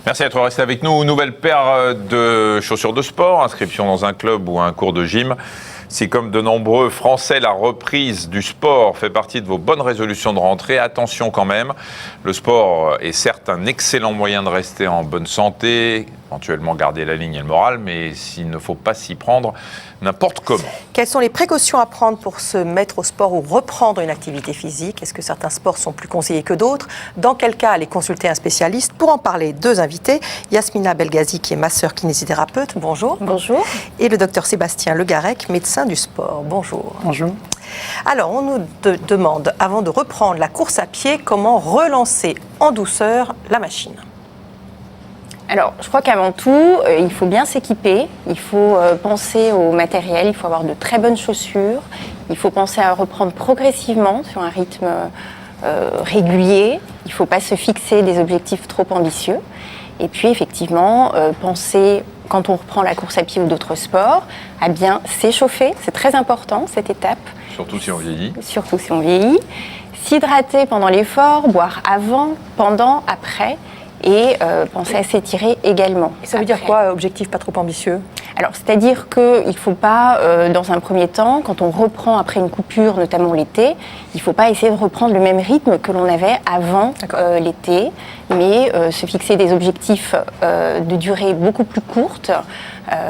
Merci d'être resté avec nous. Nouvelle paire de chaussures de sport, inscription dans un club ou un cours de gym. Si comme de nombreux Français, la reprise du sport fait partie de vos bonnes résolutions de rentrée, attention quand même. Le sport est certes un excellent moyen de rester en bonne santé, éventuellement garder la ligne et le moral, mais il ne faut pas s'y prendre n'importe comment. Quelles sont les précautions à prendre pour se mettre au sport ou reprendre une activité physique? Est-ce que certains sports sont plus conseillés que d'autres? Dans quel cas aller consulter un spécialiste? Pour en parler, deux invités. Yasmina Belghazi, qui est masseur kinésithérapeute. Bonjour. Bonjour. Et le docteur Sébastien Legarec, médecin du sport. Bonjour. Bonjour. Alors, on nous demande, avant de reprendre la course à pied, comment relancer en douceur la machine? Alors, je crois qu'avant tout, il faut bien s'équiper, il faut penser au matériel, il faut avoir de très bonnes chaussures, il faut penser à reprendre progressivement sur un rythme régulier, il ne faut pas se fixer des objectifs trop ambitieux. Et puis, effectivement, penser, quand on reprend la course à pied ou d'autres sports, à bien s'échauffer, c'est très important, cette étape. Surtout si on vieillit. Surtout si on vieillit. S'hydrater pendant l'effort, boire avant, pendant, après. Et penser à s'étirer également. Et ça veut dire quoi, objectif pas trop ambitieux? Alors, c'est-à-dire qu'il ne faut pas, dans un premier temps, quand on reprend après une coupure, notamment l'été, il ne faut pas essayer de reprendre le même rythme que l'on avait avant l'été, mais se fixer des objectifs de durée beaucoup plus courte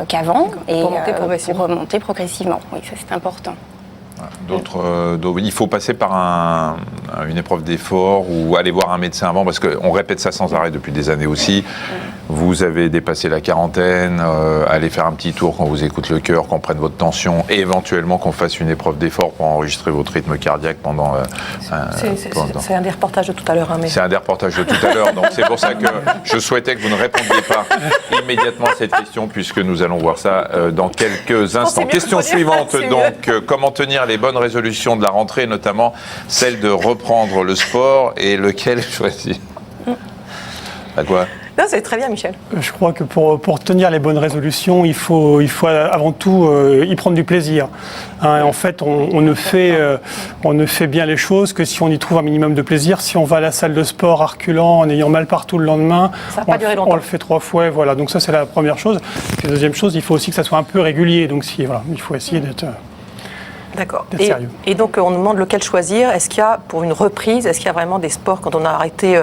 qu'avant et pour remonter progressivement. Oui, ça c'est important. Il faut passer par une épreuve d'effort ou aller voir un médecin avant, parce qu'on répète ça sans arrêt depuis des années aussi. Vous avez dépassé la quarantaine, allez faire un petit tour quand vous écoute le cœur, qu'on prenne votre tension et éventuellement qu'on fasse une épreuve d'effort pour enregistrer votre rythme cardiaque pendant... C'est un des reportages de tout à l'heure. Mais... C'est un des reportages de tout à l'heure, donc c'est pour ça que je souhaitais que vous ne répondiez pas immédiatement à cette question, puisque nous allons voir ça dans quelques instants. Question suivante, donc, comment tenir les bonnes résolutions de la rentrée, notamment celle de reprendre le sport, et lequel choisir? À quoi? Non, c'est très bien, Michel. Je crois que pour tenir les bonnes résolutions, il faut avant tout y prendre du plaisir. En fait, on ne fait bien les choses que si on y trouve un minimum de plaisir. Si on va à la salle de sport à reculant, en ayant mal partout le lendemain, on le fait 3 fois. Voilà. Donc ça, c'est la première chose. Puis la deuxième chose, il faut aussi que ça soit un peu régulier. Donc il faut essayer d'être... D'accord. Sérieux. Et donc, on nous demande lequel choisir. Est-ce qu'il y a, pour une reprise, est-ce qu'il y a vraiment des sports, quand on a arrêté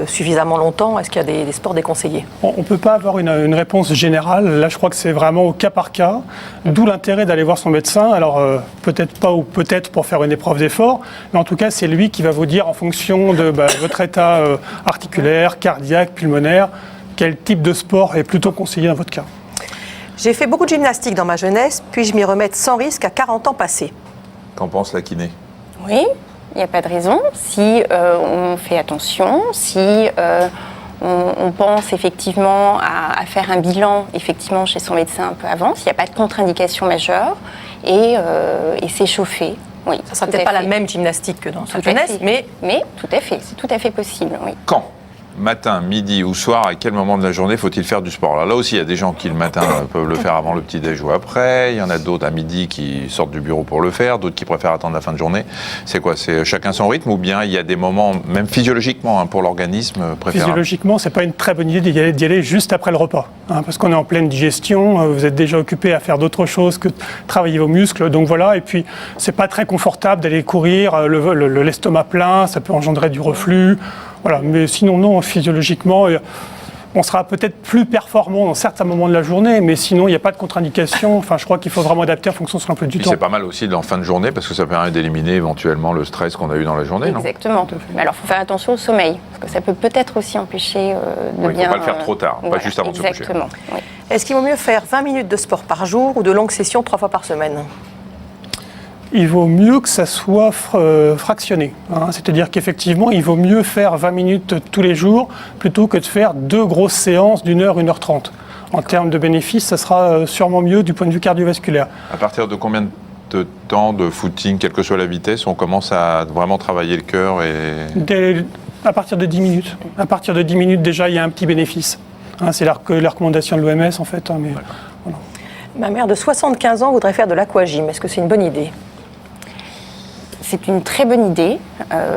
suffisamment longtemps, est-ce qu'il y a des sports déconseillés? On ne peut pas avoir une réponse générale. Là, je crois que c'est vraiment au cas par cas. D'où l'intérêt d'aller voir son médecin. Alors, peut-être pas ou peut-être pour faire une épreuve d'effort. Mais en tout cas, c'est lui qui va vous dire, en fonction de votre état articulaire, cardiaque, pulmonaire, quel type de sport est plutôt conseillé dans votre cas. J'ai fait beaucoup de gymnastique dans ma jeunesse, puis je m'y remettre sans risque à 40 ans passés. Qu'en pense la kiné? Oui, il n'y a pas de raison. Si on fait attention, si on pense effectivement à faire un bilan effectivement chez son médecin un peu avant, s'il n'y a pas de contre-indication majeure, et s'échauffer. Oui, ça ne sera peut-être pas la même gymnastique que dans sa jeunesse, mais tout à fait, c'est tout à fait possible. Oui. Quand? Matin, midi ou soir, à quel moment de la journée faut-il faire du sport? Alors là aussi, il y a des gens qui le matin peuvent le faire avant le petit-déj ou après. Il y en a d'autres à midi qui sortent du bureau pour le faire, d'autres qui préfèrent attendre la fin de journée. C'est quoi? C'est chacun son rythme, ou bien il y a des moments, même physiologiquement, pour l'organisme, préférable? Physiologiquement, c'est pas une très bonne idée d'y aller juste après le repas, parce qu'on est en pleine digestion, vous êtes déjà occupé à faire d'autres choses que travailler vos muscles, donc voilà. Et puis, c'est pas très confortable d'aller courir l'estomac plein, ça peut engendrer du reflux. Voilà, mais sinon, non, physiologiquement, on sera peut-être plus performant dans certains moments de la journée, mais sinon, il n'y a pas de contre-indication. Enfin, je crois qu'il faut vraiment adapter en fonction de son emploi du temps. C'est pas mal aussi en fin de journée, parce que ça permet d'éliminer éventuellement le stress qu'on a eu dans la journée, non? Exactement. Mais alors, il faut faire attention au sommeil, parce que ça peut peut-être aussi empêcher de bien... Il ne faut pas le faire trop tard, pas juste avant de se coucher. Exactement. Oui. Est-ce qu'il vaut mieux faire 20 minutes de sport par jour ou de longues sessions 3 fois par semaine? Il vaut mieux que ça soit fractionné. C'est-à-dire qu'effectivement, il vaut mieux faire 20 minutes tous les jours plutôt que de faire 2 grosses séances d'1 heure, 1h30. En termes de bénéfices, ça sera sûrement mieux du point de vue cardiovasculaire. À partir de combien de temps de footing, quelle que soit la vitesse, on commence à vraiment travailler le cœur À partir de 10 minutes. À partir de 10 minutes, déjà, il y a un petit bénéfice. C'est la recommandation de l'OMS, en fait. Ma mère de 75 ans voudrait faire de l'aquagym. Est-ce que c'est une bonne idée? c'est une très bonne idée.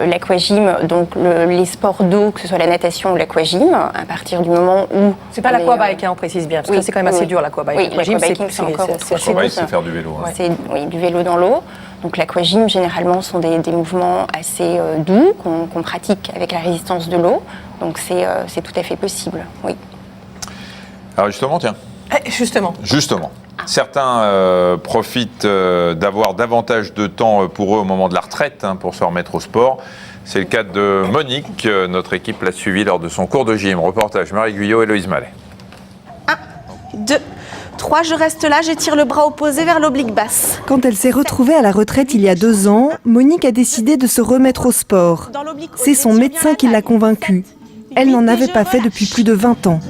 L'aquagym, donc les sports d'eau, que ce soit la natation ou l'aquagym, à partir du moment où... C'est pas l'aquabike, on précise bien, parce que c'est quand même assez dur l'aquabike. Oui, l'aquabiking, c'est encore autre chose. L'aquabike, c'est faire du vélo. Hein. C'est du vélo dans l'eau. Donc l'aquagym, généralement, sont des mouvements assez doux qu'on pratique avec la résistance de l'eau. Donc c'est tout à fait possible, oui. Alors justement, tiens. Justement. Certains profitent d'avoir davantage de temps pour eux au moment de la retraite pour se remettre au sport. C'est le cas de Monique. Notre équipe l'a suivie lors de son cours de gym. Reportage Marie Guyot et Héloïse Mallet. 1, 2, 3, je reste là, j'étire le bras opposé vers l'oblique basse. Quand elle s'est retrouvée à la retraite il y a 2 ans, Monique a décidé de se remettre au sport. C'est son médecin qui l'a convaincue. Elle n'en avait pas fait depuis plus de 20 ans.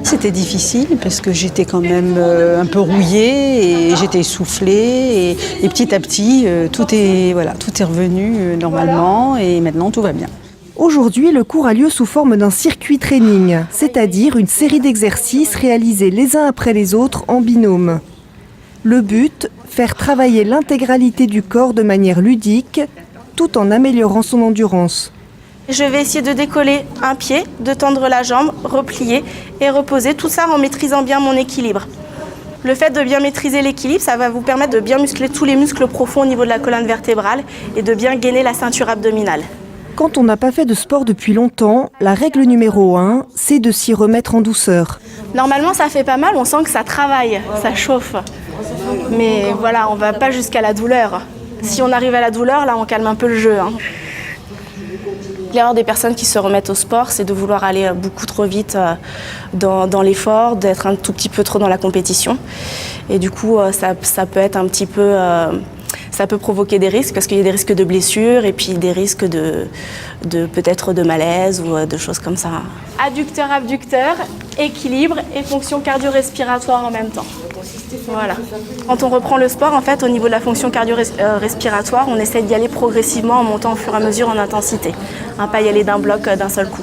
C'était difficile parce que j'étais quand même un peu rouillée et j'étais essoufflée et petit à petit tout est revenu normalement et maintenant tout va bien. Aujourd'hui, le cours a lieu sous forme d'un circuit training, c'est-à-dire une série d'exercices réalisés les uns après les autres en binôme. Le but, faire travailler l'intégralité du corps de manière ludique, tout en améliorant son endurance. Je vais essayer de décoller un pied, de tendre la jambe, replier et reposer, tout ça en maîtrisant bien mon équilibre. Le fait de bien maîtriser l'équilibre, ça va vous permettre de bien muscler tous les muscles profonds au niveau de la colonne vertébrale et de bien gainer la ceinture abdominale. Quand on n'a pas fait de sport depuis longtemps, la règle numéro 1, c'est de s'y remettre en douceur. Normalement, ça fait pas mal, on sent que ça travaille, ça chauffe. Mais voilà, on va pas jusqu'à la douleur. Si on arrive à la douleur, là, on calme un peu le jeu. L'erreur des personnes qui se remettent au sport, c'est de vouloir aller beaucoup trop vite dans l'effort, d'être un tout petit peu trop dans la compétition. Et du coup, ça peut être un petit peu... ça peut provoquer des risques, parce qu'il y a des risques de blessures et puis des risques de peut-être de malaise ou de choses comme ça. Adducteur, abducteur, équilibre et fonction cardio-respiratoire en même temps. Voilà. Quand on reprend le sport, en fait, au niveau de la fonction cardio-respiratoire, on essaie d'y aller progressivement en montant au fur et à mesure en intensité. Pas y aller d'un bloc d'un seul coup.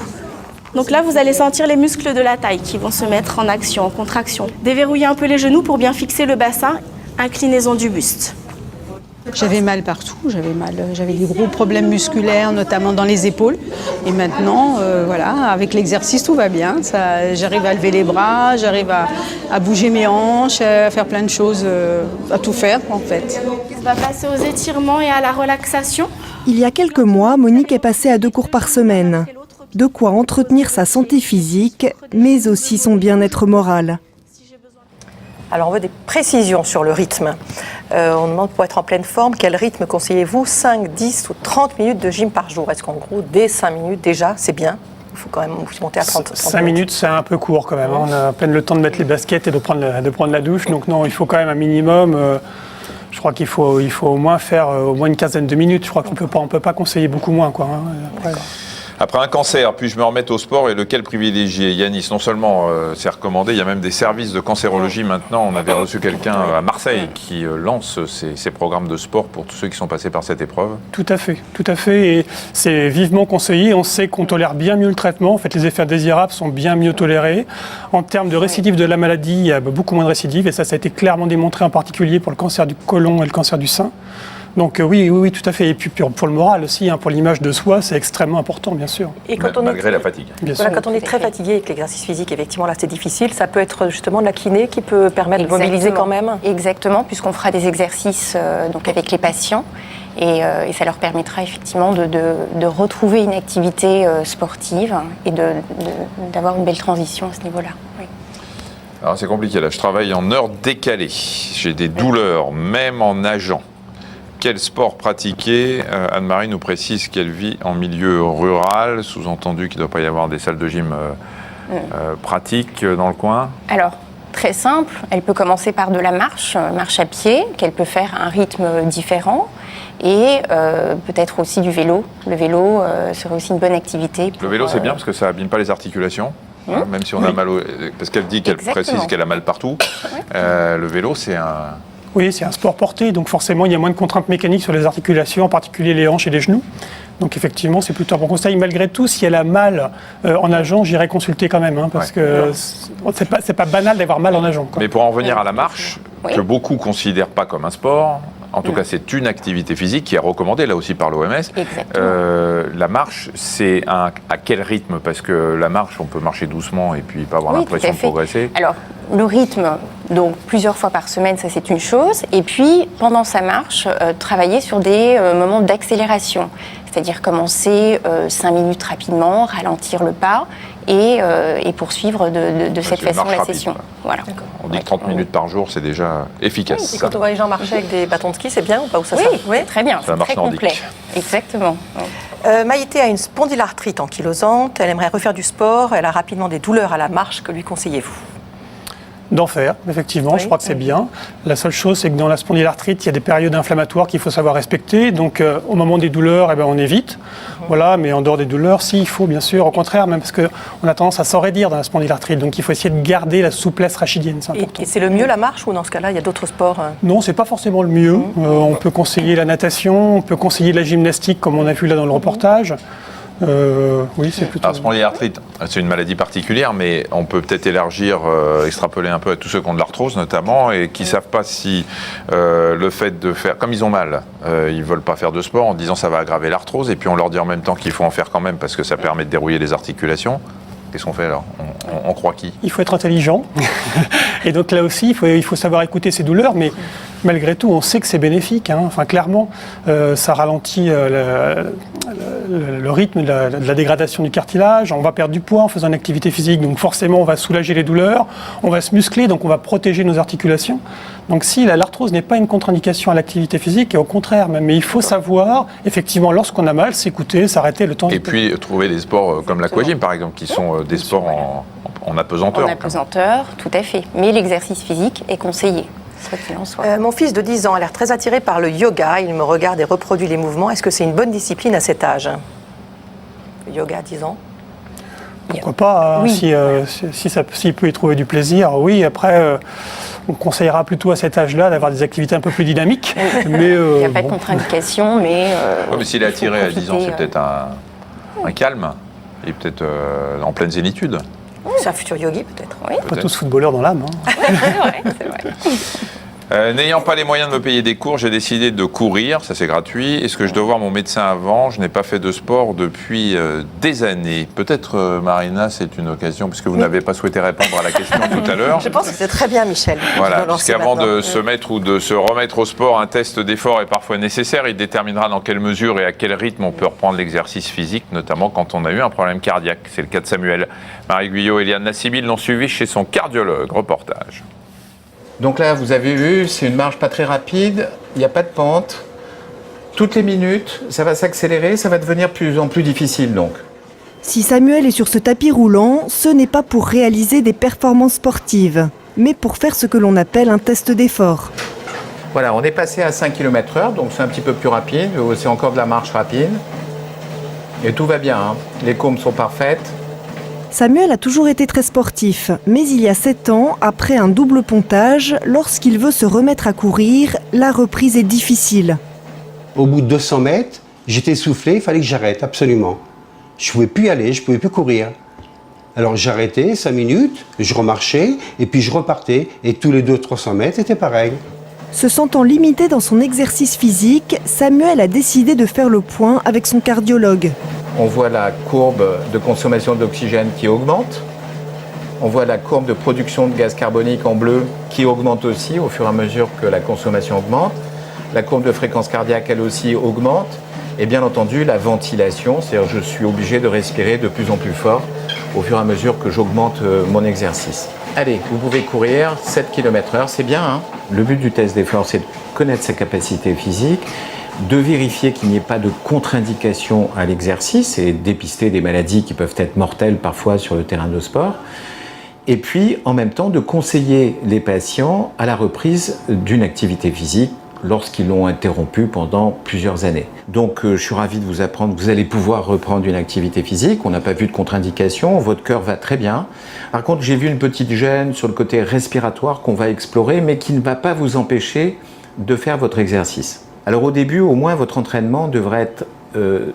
Donc là, vous allez sentir les muscles de la taille qui vont se mettre en action, en contraction. Déverrouiller un peu les genoux pour bien fixer le bassin, inclinaison du buste. J'avais mal partout, j'avais des gros problèmes musculaires, notamment dans les épaules. Et maintenant, avec l'exercice, tout va bien. J'arrive à lever les bras, j'arrive à bouger mes hanches, à faire plein de choses, à tout faire en fait. On va passer aux étirements et à la relaxation. Il y a quelques mois, Monique est passée à 2 cours par semaine. De quoi entretenir sa santé physique, mais aussi son bien-être moral. Alors on veut des précisions sur le rythme. On demande pour être en pleine forme, quel rythme conseillez-vous? 5, 10 ou 30 minutes de gym par jour? Est-ce qu'en gros, dès 5 minutes déjà, c'est bien? Il faut quand même monter à 30 5 minutes, c'est un peu court quand même. On a à peine le temps de mettre les baskets et de prendre la douche. Donc non, il faut quand même un minimum. Je crois qu'il faut au moins faire au moins une quinzaine de minutes. Je crois qu'on peut pas conseiller beaucoup moins, quoi. Après un cancer, puis-je me remettre au sport et lequel privilégier? Yanis, non seulement c'est recommandé, il y a même des services de cancérologie maintenant. On avait reçu quelqu'un à Marseille qui lance ces programmes de sport pour tous ceux qui sont passés par cette épreuve. Tout à fait. Et c'est vivement conseillé. On sait qu'on tolère bien mieux le traitement. En fait, les effets indésirables sont bien mieux tolérés. En termes de récidive de la maladie, il y a beaucoup moins de récidives. Et ça a été clairement démontré en particulier pour le cancer du côlon et le cancer du sein. Donc oui, tout à fait. Et puis pour le moral aussi, pour l'image de soi, c'est extrêmement important, bien sûr. Et quand malgré la fatigue. Quand on est très fatigué avec l'exercice physique, effectivement, là, c'est difficile. Ça peut être justement de la kiné qui peut permettre de mobiliser quand même. Exactement, puisqu'on fera des exercices donc avec les patients. Et ça leur permettra effectivement de retrouver une activité sportive et d'avoir une belle transition à ce niveau-là. Oui. Alors c'est compliqué là, je travaille en heure décalée. J'ai des douleurs, même en nageant. Quel sport pratiquer? Anne-Marie nous précise qu'elle vit en milieu rural, sous-entendu qu'il ne doit pas y avoir des salles de gym pratiques dans le coin. Alors, très simple, elle peut commencer par de la marche à pied, qu'elle peut faire à un rythme différent, et peut-être aussi du vélo. Le vélo serait aussi une bonne activité. Le vélo, c'est bien parce que ça n'abîme pas les articulations. Même si on a mal parce qu'elle dit qu'elle précise qu'elle a mal partout. Le vélo, c'est un... Oui, c'est un sport porté, donc forcément, il y a moins de contraintes mécaniques sur les articulations, en particulier les hanches et les genoux. Donc effectivement, c'est plutôt un bon conseil. Malgré tout, si elle a mal en nageant, j'irai consulter quand même, parce que c'est pas banal d'avoir mal en nageant. Mais pour en revenir à la marche, que beaucoup ne considèrent pas comme un sport, En tout cas, c'est une activité physique qui est recommandée là aussi par l'OMS. La marche, c'est à quel rythme? Parce que la marche, on peut marcher doucement et puis pas avoir l'impression de progresser. Alors, le rythme, donc plusieurs fois par semaine, ça c'est une chose. Et puis, pendant sa marche, travailler sur des moments d'accélération. C'est-à-dire commencer 5 minutes rapidement, ralentir le pas et poursuivre de cette façon la session. Voilà. On dit que 30 minutes par jour, c'est déjà efficace. Oui, et quand on voit les gens marcher avec des bâtons de ski, c'est bien ou pas? Où ça Oui, très bien, c'est très complet. Exactement. Maïté a une spondylarthrite ankylosante, elle aimerait refaire du sport, elle a rapidement des douleurs à la marche, que lui conseillez-vous? D'en faire, effectivement, je crois que c'est bien. La seule chose, c'est que dans la spondylarthrite, il y a des périodes inflammatoires qu'il faut savoir respecter. Donc, au moment des douleurs, on évite. Voilà, mais en dehors des douleurs, si, il faut, bien sûr. Au contraire, même parce qu'on a tendance à s'enraidir dans la spondylarthrite. Donc, il faut essayer de garder la souplesse rachidienne, c'est important. Et c'est le mieux, la marche, ou dans ce cas-là, il y a d'autres sports? Non, c'est pas forcément le mieux. On peut conseiller la natation, on peut conseiller la gymnastique, comme on a vu là dans le reportage. Oui, c'est plutôt... La spondylarthrite, c'est une maladie particulière, mais on peut peut-être élargir, extrapoler un peu à tous ceux qui ont de l'arthrose notamment, et qui ne savent pas si le fait de faire... Comme ils ont mal, ils ne veulent pas faire de sport en disant ça va aggraver l'arthrose, et puis on leur dit en même temps qu'il faut en faire quand même parce que ça permet de dérouiller les articulations. Qu'est-ce qu'on fait alors? On croit qui? Il faut être intelligent. Et donc là aussi, il faut savoir écouter ses douleurs, mais malgré tout, on sait que c'est bénéfique. Enfin, clairement, ça ralentit le rythme de la dégradation du cartilage. On va perdre du poids en faisant une activité physique, donc forcément, on va soulager les douleurs, on va se muscler, donc on va protéger nos articulations. Donc si l'arthrose n'est pas une contre-indication à l'activité physique, et au contraire même, mais il faut savoir, effectivement, lorsqu'on a mal, s'écouter, s'arrêter le temps. Et puis trouver des sports comme l'aquagym, par exemple, qui sont des sports en apesanteur. En apesanteur, tout à fait. Mais l'exercice physique est conseillé. Mon fils de 10 ans a l'air très attiré par le yoga. Il me regarde et reproduit les mouvements. Est-ce que c'est une bonne discipline à cet âge? Le yoga à 10 ans? Pourquoi pas, oui. S'il peut y trouver du plaisir, oui. Après, on conseillera plutôt à cet âge-là d'avoir des activités un peu plus dynamiques. Mais, il n'y a pas de contre-indication, mais... mais s'il est attiré à 10 ans, c'est peut-être un calme. Il est peut-être en pleine zénitude. C'est un futur yogi, peut-être. Oui. Pas tous footballeurs dans l'âme. C'est vrai. N'ayant pas les moyens de me payer des cours, j'ai décidé de courir, ça c'est gratuit. Est-ce que je dois voir mon médecin avant? Je n'ai pas fait de sport depuis des années. Peut-être, Marina, c'est une occasion, puisque vous n'avez pas souhaité répondre à la question tout à l'heure. Je pense que c'est très bien, Michel. Voilà, puisqu'avant de se mettre ou de se remettre au sport, un test d'effort est parfois nécessaire. Il déterminera dans quelle mesure et à quel rythme on peut reprendre l'exercice physique, notamment quand on a eu un problème cardiaque. C'est le cas de Samuel. Marie Guyot et Eliane Nassibil l'ont suivi chez son cardiologue. Reportage. Donc là, vous avez vu, c'est une marche pas très rapide, il n'y a pas de pente. Toutes les minutes, ça va s'accélérer, ça va devenir de plus en plus difficile donc. Si Samuel est sur ce tapis roulant, ce n'est pas pour réaliser des performances sportives, mais pour faire ce que l'on appelle un test d'effort. Voilà, on est passé à 5 km/h, donc c'est un petit peu plus rapide, c'est encore de la marche rapide. Et tout va bien, les courbes sont parfaites. Samuel a toujours été très sportif, mais il y a 7 ans, après un double pontage, lorsqu'il veut se remettre à courir, la reprise est difficile. Au bout de 200 mètres, j'étais essoufflé, il fallait que j'arrête, absolument. Je ne pouvais plus y aller, je ne pouvais plus courir. Alors j'arrêtais 5 minutes, je remarchais, et puis je repartais, et tous les 200-300 mètres, c'était pareil. Se sentant limité dans son exercice physique, Samuel a décidé de faire le point avec son cardiologue. On voit la courbe de consommation d'oxygène qui augmente. On voit la courbe de production de gaz carbonique en bleu qui augmente aussi au fur et à mesure que la consommation augmente. La courbe de fréquence cardiaque, elle aussi, augmente. Et bien entendu, la ventilation, c'est-à-dire je suis obligé de respirer de plus en plus fort au fur et à mesure que j'augmente mon exercice. Allez, vous pouvez courir 7 km/h, c'est bien. Le but du test d'effort, c'est de connaître sa capacité physique, de vérifier qu'il n'y ait pas de contre-indication à l'exercice et dépister des maladies qui peuvent être mortelles parfois sur le terrain de sport. Et puis, en même temps, de conseiller les patients à la reprise d'une activité physique lorsqu'ils l'ont interrompu pendant plusieurs années. Donc, je suis ravi de vous apprendre que vous allez pouvoir reprendre une activité physique. On n'a pas vu de contre-indication, votre cœur va très bien. Par contre, j'ai vu une petite gêne sur le côté respiratoire qu'on va explorer, mais qui ne va pas vous empêcher de faire votre exercice. Alors au début, au moins, votre entraînement devrait être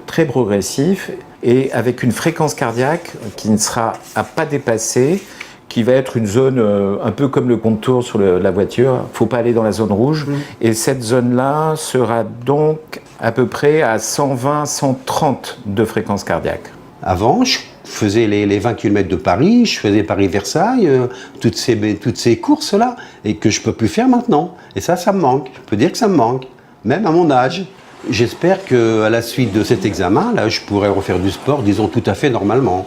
très progressif et avec une fréquence cardiaque qui ne sera à pas dépasser qui va être une zone un peu comme le contour sur la voiture. Il ne faut pas aller dans la zone rouge. Et cette zone-là sera donc à peu près à 120-130 de fréquence cardiaque. Avant, je faisais les 20 km de Paris, je faisais Paris-Versailles, toutes ces courses-là, et que je ne peux plus faire maintenant. Et ça me manque. Je peux dire que ça me manque, même à mon âge. J'espère qu'à la suite de cet examen, là, je pourrai refaire du sport, disons, tout à fait normalement.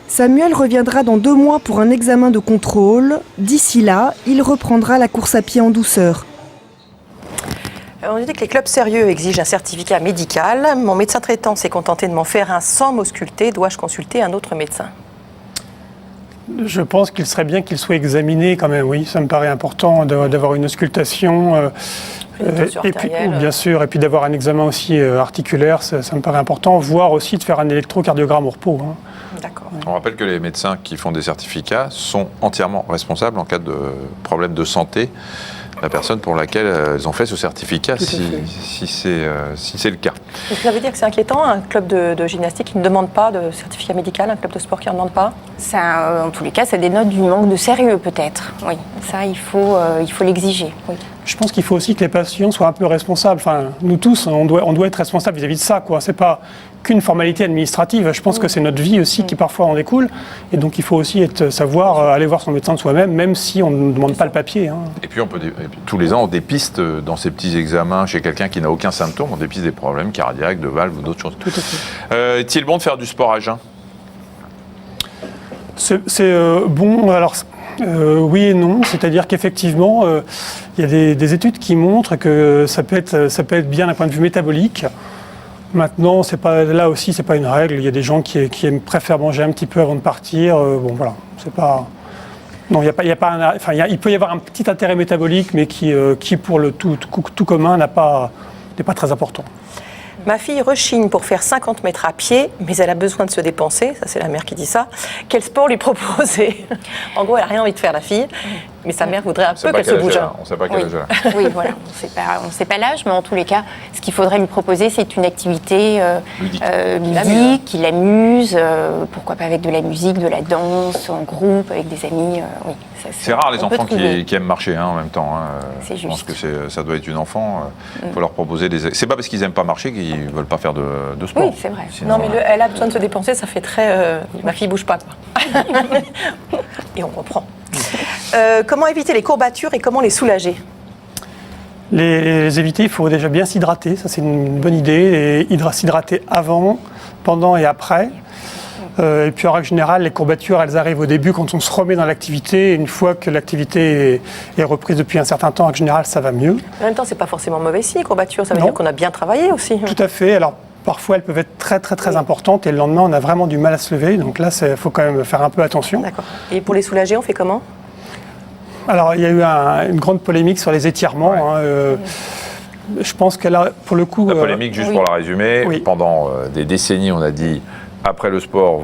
Samuel reviendra dans 2 mois pour un examen de contrôle. D'ici là, il reprendra la course à pied en douceur. On dit que les clubs sérieux exigent un certificat médical. Mon médecin traitant s'est contenté de m'en faire un sans m'ausculter. Dois-je consulter un autre médecin? Je pense qu'il serait bien qu'il soit examiné quand même, oui. Ça me paraît important d'avoir une auscultation. Et puis, bien sûr, et puis d'avoir un examen aussi articulaire, ça me paraît important. Voire aussi de faire un électrocardiogramme au repos. Hein. D'accord. On rappelle que les médecins qui font des certificats sont entièrement responsables en cas de problème de santé. La personne pour laquelle ils ont fait ce certificat, si c'est le cas. Est-ce que ça veut dire que c'est inquiétant, un club de gymnastique qui ne demande pas de certificat médical, un club de sport qui n'en demande pas? Ça, en tous les cas, ça dénote du manque de sérieux, peut-être. Oui, ça, il faut l'exiger. Oui. Je pense qu'il faut aussi que les patients soient un peu responsables. Enfin, nous tous, on doit être responsables vis-à-vis de ça, quoi. C'est pas qu'une formalité administrative. Je pense que c'est notre vie aussi qui parfois en découle. Et donc, il faut aussi savoir aller voir son médecin de soi-même, même si on ne demande pas le papier. Hein. Et puis, tous les ans, on dépiste dans ces petits examens chez quelqu'un qui n'a aucun symptôme, on dépiste des problèmes cardiaques, de valves ou d'autres choses. Tout à fait. Est-il bon de faire du sport à jeun? C'est bon. Alors, oui et non. C'est-à-dire qu'effectivement, il y a des études qui montrent que ça peut être bien d'un point de vue métabolique. Maintenant, là aussi, c'est pas une règle. Il y a des gens qui préfèrent manger un petit peu avant de partir. Bon, voilà, c'est pas. Non, il peut y avoir un petit intérêt métabolique, mais qui pour le tout commun, n'est pas très important. Ma fille rechigne pour faire 50 mètres à pied, mais elle a besoin de se dépenser. Ça, c'est la mère qui dit ça. Quel sport lui proposer? En gros, elle n'a rien envie de faire, la fille. Mais sa mère voudrait un peu qu'elle se bouge. On ne sait pas quel âge elle a. Oui, voilà. On ne sait pas l'âge, mais en tous les cas, ce qu'il faudrait lui proposer, c'est une activité ludique, qui l'amuse. Pourquoi pas avec de la musique, de la danse, en groupe, avec des amis. Oui, c'est rare les enfants qui aiment marcher en même temps. C'est juste. Je pense que ça doit être une enfant. Il faut leur proposer des. C'est pas parce qu'ils n'aiment pas marcher qu'ils ne veulent pas faire de sport. Oui, c'est vrai. Sinon, non, mais elle a besoin de se dépenser, ça fait très. Ma fille bouge pas, quoi. Et on reprend. Comment éviter les courbatures et comment les soulager? Les éviter, il faut déjà bien s'hydrater, ça c'est une bonne idée, et s'hydrater avant, pendant et après. Et puis en règle générale, les courbatures, elles arrivent au début quand on se remet dans l'activité. Une fois que l'activité est reprise depuis un certain temps, en règle générale, ça va mieux. En même temps, c'est pas forcément mauvais signe, les courbatures, ça veut dire qu'on a bien travaillé aussi. Tout à fait. Alors parfois, elles peuvent être très très très importantes et le lendemain, on a vraiment du mal à se lever. Donc là, il faut quand même faire un peu attention. D'accord. Et pour les soulager, on fait comment? Alors, il y a eu une grande polémique sur les étirements. Je pense que là, pour le coup... La polémique, juste pour la résumer, pendant des décennies, on a dit, après le sport,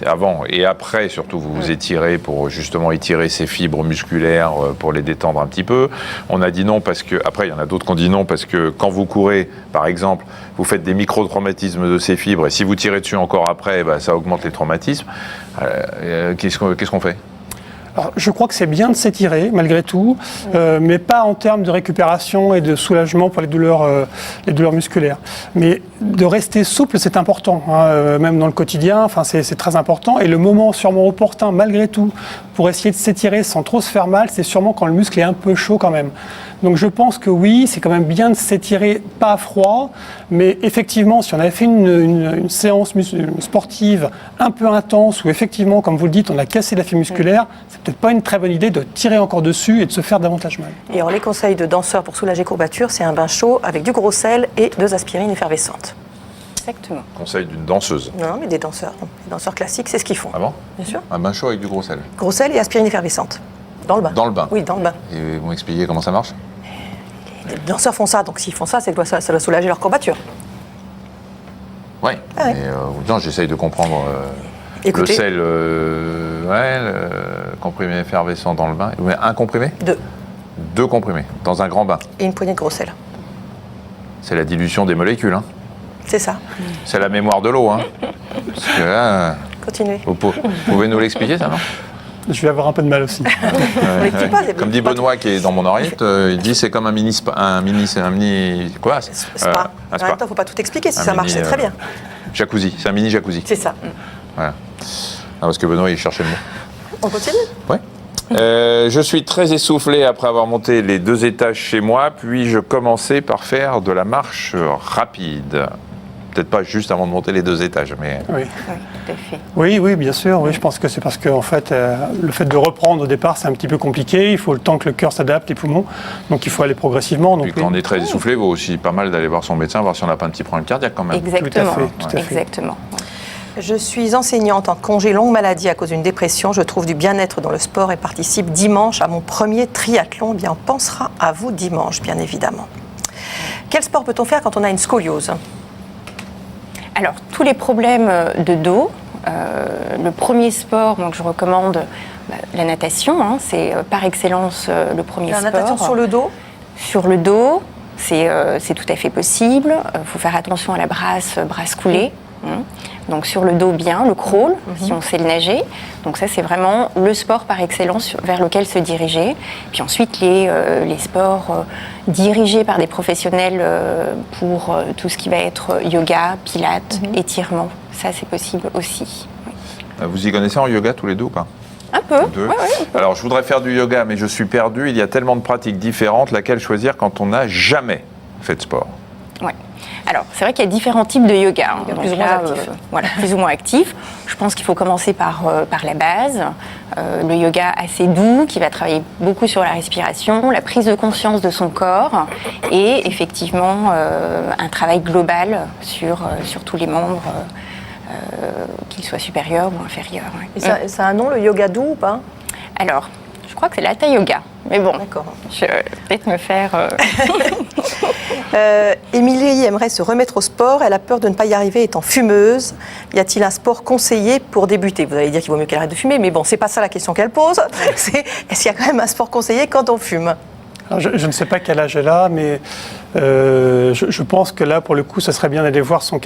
avant et après, surtout, vous vous étirez pour justement étirer ces fibres musculaires, pour les détendre un petit peu. On a dit non parce que... Après, il y en a d'autres qui ont dit non parce que quand vous courez, par exemple, vous faites des micro-traumatismes de ces fibres et si vous tirez dessus encore après, ça augmente les traumatismes. Qu'est-ce qu'on fait? Alors, je crois que c'est bien de s'étirer, malgré tout, mais pas en termes de récupération et de soulagement pour les douleurs musculaires. Mais de rester souple, c'est important, même dans le quotidien, c'est très important. Et le moment sûrement opportun, malgré tout, pour essayer de s'étirer sans trop se faire mal, c'est sûrement quand le muscle est un peu chaud quand même. Donc je pense que oui, c'est quand même bien de s'étirer, pas à froid, mais effectivement, si on avait fait une séance sportive un peu intense, où effectivement, comme vous le dites, on a cassé la fibre musculaire, c'est peut-être pas une très bonne idée de tirer encore dessus et de se faire davantage mal. Et alors les conseils de danseurs pour soulager courbatures, c'est un bain chaud avec du gros sel et 2 aspirines effervescentes. Exactement. Conseil d'une danseuse. Non, mais des danseurs. Les danseurs classiques, c'est ce qu'ils font. Ah bon? Bien sûr. Un bain chaud avec du gros sel. Gros sel et aspirine effervescente. Dans le bain. Dans le bain? Oui, dans le bain. Et vous m'expliquez comment ça marche? Les danseurs font ça, donc s'ils font ça, ça doit soulager leur courbature. Oui, mais non, j'essaye de comprendre Écoutez, le sel, le comprimé effervescent dans le bain. Un comprimé? 2. 2 comprimés, dans un grand bain. Et une poignée de gros sel. C'est la dilution des molécules. Hein. C'est ça. C'est la mémoire de l'eau. Hein. Parce que là, Continuez. vous pouvez nous l'expliquer, ça, non? Je vais avoir un peu de mal aussi. Comme dit Benoît qui est dans mon oreille, il dit c'est comme un mini spa, un mini spa. un spa. En même temps, il ne faut pas tout expliquer. Si ça marche, c'est très bien. Jacuzzi, c'est un mini jacuzzi. C'est ça. Voilà. Parce que Benoît, il cherchait le mot. On continue ? Oui. Je suis très essoufflé après avoir monté les 2 étages chez moi, puis je commençais par faire de la marche rapide. Peut-être pas juste avant de monter les 2 étages, mais... Oui. Oui, tout à fait. Oui, bien sûr. Oui, je pense que c'est parce que en fait, le fait de reprendre au départ, c'est un petit peu compliqué. Il faut le temps que le cœur s'adapte, les poumons. Donc il faut aller progressivement. Donc, puis quand on est très essoufflé, il vaut aussi pas mal d'aller voir son médecin, voir si on n'a pas un petit problème cardiaque quand même. Exactement. Tout à fait. Exactement. Je suis enseignante en congé longue maladie à cause d'une dépression. Je trouve du bien-être dans le sport et participe dimanche à mon premier triathlon. Bien, on pensera à vous dimanche, bien évidemment. Quel sport peut-on faire quand on a une scoliose ? Alors, tous les problèmes de dos, le premier sport que je recommande, la natation, hein, c'est par excellence le premier sport. La natation sur le dos ? Sur le dos, c'est tout à fait possible. Il faut faire attention à la brasse coulée. Donc sur le dos bien, le crawl, si on sait le nager. Donc ça, c'est vraiment le sport par excellence vers lequel se diriger. Puis ensuite, les sports dirigés par des professionnels pour tout ce qui va être yoga, pilates, étirement. Ça, c'est possible aussi. Oui. Vous y connaissez en yoga tous les deux ou pas ? Un peu. Ouais. Alors, je voudrais faire du yoga, mais je suis perdu. Il y a tellement de pratiques différentes. Laquelle choisir quand on n'a jamais fait de sport ? Ouais. Alors, c'est vrai qu'il y a différents types de yoga. Hein. Plus ou moins actifs. Voilà, plus ou moins actifs. Je pense qu'il faut commencer par la base. Le yoga assez doux, qui va travailler beaucoup sur la respiration, la prise de conscience de son corps et effectivement un travail global sur tous les membres, qu'ils soient supérieurs ou inférieurs. Ouais. Et ça a un nom, le yoga doux ou pas ? Alors, je crois que c'est l'hatha yoga. Mais bon, D'accord. je vais peut-être me faire... Émilie aimerait se remettre au sport. Elle a peur de ne pas y arriver étant fumeuse. Y a-t-il un sport conseillé pour débuter ? Vous allez dire qu'il vaut mieux qu'elle arrête de fumer, mais bon, c'est pas ça la question qu'elle pose. C'est est-ce qu'il y a quand même un sport conseillé quand on fume ? Alors, je ne sais pas quel âge elle a, mais je pense que là, pour le coup, ce serait bien d'aller voir son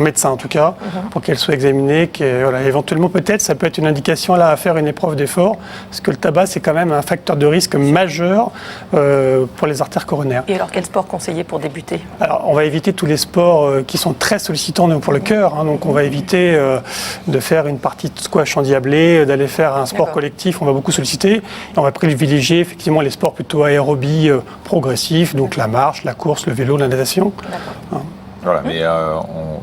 médecin en tout cas, pour qu'elle soit examinée. Voilà, éventuellement, peut-être, ça peut être une indication là à faire une épreuve d'effort, parce que le tabac, c'est quand même un facteur de risque majeur pour les artères coronaires. Et alors, quel sport conseillé pour débuter ? Alors, on va éviter tous les sports qui sont très sollicitants pour le cœur. Hein, donc, on va éviter de faire une partie de squash endiablé, d'aller faire un sport collectif. On va beaucoup solliciter. Et on va privilégier effectivement les sports plutôt aérobie progressifs, donc la marche, la course, le vélo, la natation. Voilà, mais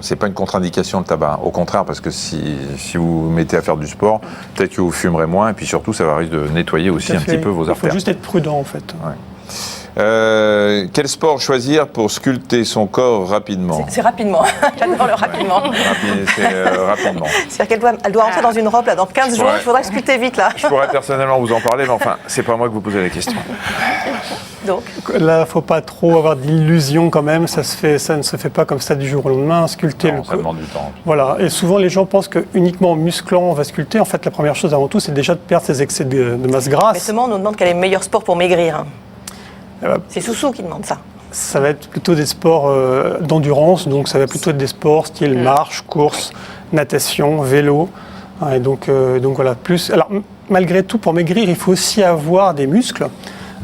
c'est pas une contre-indication le tabac. Au contraire, parce que si vous vous mettez à faire du sport, peut-être que vous fumerez moins, et puis surtout, ça va risque de nettoyer aussi un petit peu vos artères. Il faut juste être prudent, en fait. Ouais. Quel sport choisir pour sculpter son corps rapidement ? C'est rapidement. J'adore le rapidement. Rapidement. C'est-à-dire qu'elle doit entrer dans une robe là, dans 15 jours. Il faudrait sculpter vite là. Je pourrais personnellement vous en parler, mais enfin, c'est pas moi que vous posez la question. Donc. Là, il ne faut pas trop avoir d'illusions quand même. Ça ne se fait pas comme ça du jour au lendemain. Sculpter Non, ça demande du temps. Voilà. Et souvent, les gens pensent qu'uniquement en musclant, on va sculpter. En fait, la première chose avant tout, c'est déjà de perdre ses excès de masse grasse. Justement, on nous demande quel est le meilleur sport pour maigrir. C'est Soussou qui demande ça. Ça va être plutôt des sports d'endurance. Donc, ça va plutôt être des sports style marche, course, natation, vélo. Et donc voilà. Plus. Alors, malgré tout, pour maigrir, il faut aussi avoir des muscles.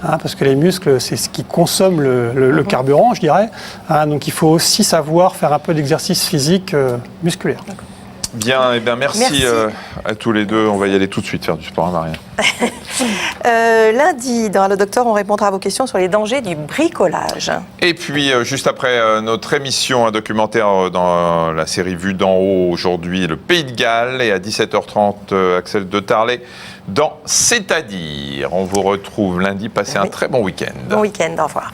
Parce que les muscles, c'est ce qui consomme le carburant, je dirais. Donc il faut aussi savoir faire un peu d'exercice physique musculaire. Bien, merci. À tous les deux. On va y aller tout de suite faire du sport, Maria. Lundi, dans le docteur, on répondra à vos questions sur les dangers du bricolage. Et puis, juste après notre émission, un documentaire dans la série Vue d'en haut, aujourd'hui, le Pays de Galles. Et à 17h30, Axel de Tarlet dans C'est-à-dire. On vous retrouve lundi. Passez un très bon week-end. Bon week-end, au revoir.